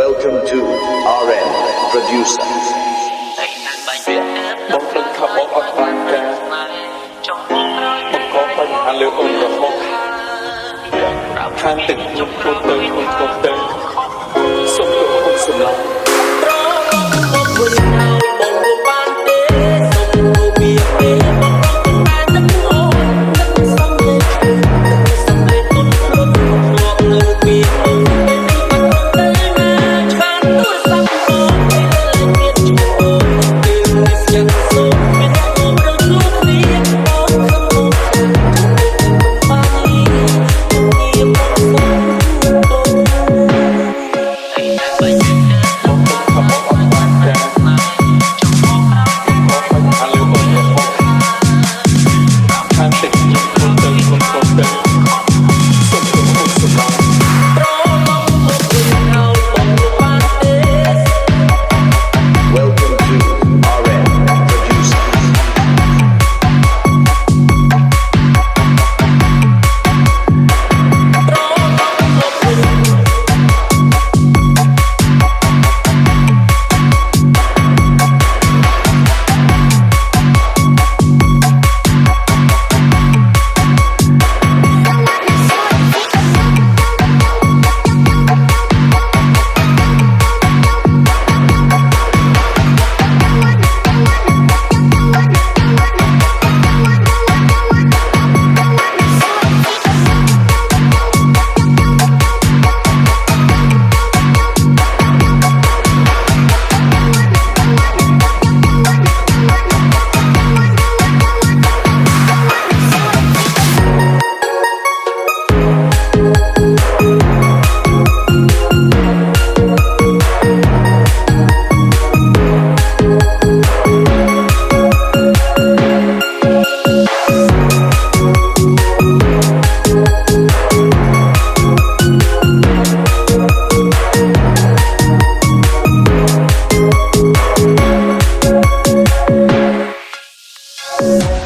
Welcome to RM Producer បងព្រឹងថាបងអត់បានការបង្កបញ្ហាលើអូនរបស់ខាងទឹកខ្ញុំខ្លួនទៅសូមទៅអូនសម្លាប់ត្រង់មកវិញហើយបងមិនបានទេសូមទៅពីគេបងតែទឹកអូនទឹកសំលេងទុនខ្លួនមកនៅពីអូនទៅណាឆ្កានទូរស័ព្ទបងមានឈ្មោះยังสูงเป็นตัวเราทุกเรียนมองขมุกไปมีมองฟ้าให้ไปมองขมุกออกมาจากมองอะไรบนรถทางติดยังคนเดินส่งตัวสุดลายWelcome to RM Producer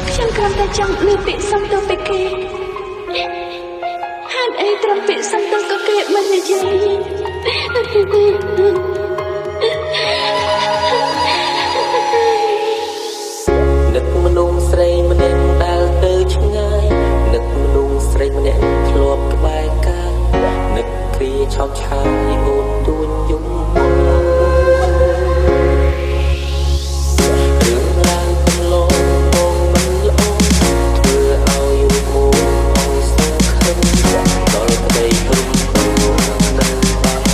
ខ្ញុំគ្រាន់តែចង់លើពាក្យសុំទោសពីគេហេតុអីត្រឹមពាក្យសុំទោសក៏គេមិននិយាយនឹកមនុស្សស្រីម្នាក់ដែលទៅឆ្ងាយនឹកមនុស្សស្រីម្នាក់ធ្លាប់ក្បែរកាយនឹកគ្រាឆោតឆាយអូនទួញយំរឿងរ៉ាវកន្លងបងមិនល្អធ្វើឲ្យរូបមន្តឲ្យសង្ឃឹមដល់ក្តីរំភើបនៅបាន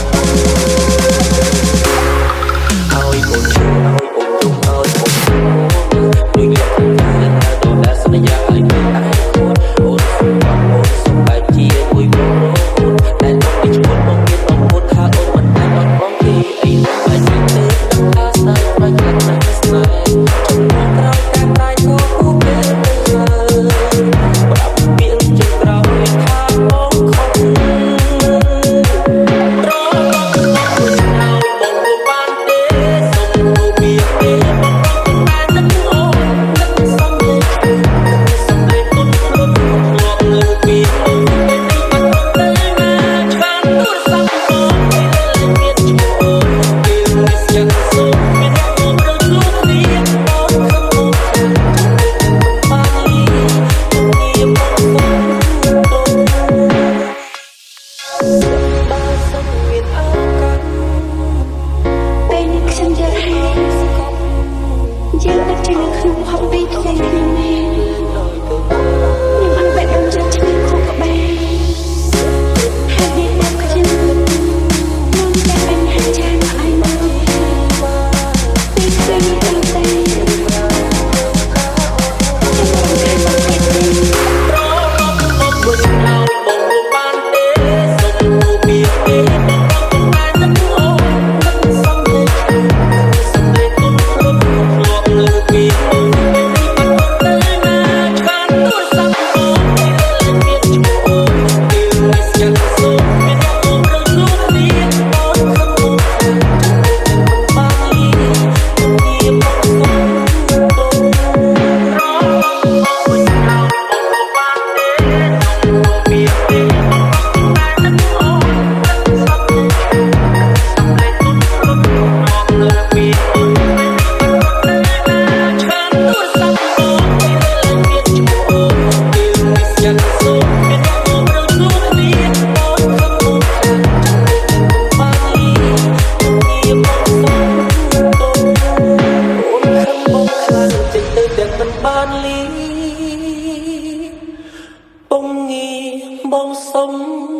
ឲ្យអូនជឿឲ្យអូនយំឲ្យអូនដូចលក្ខណៈដែលដូនដែលសន្យាឲ្យខ្លួនឯងខ្លួនអូនសុំបែបជាមួយបងអូនតែក្នុងពីឈ្មោះបងមានអត់មុន សុំ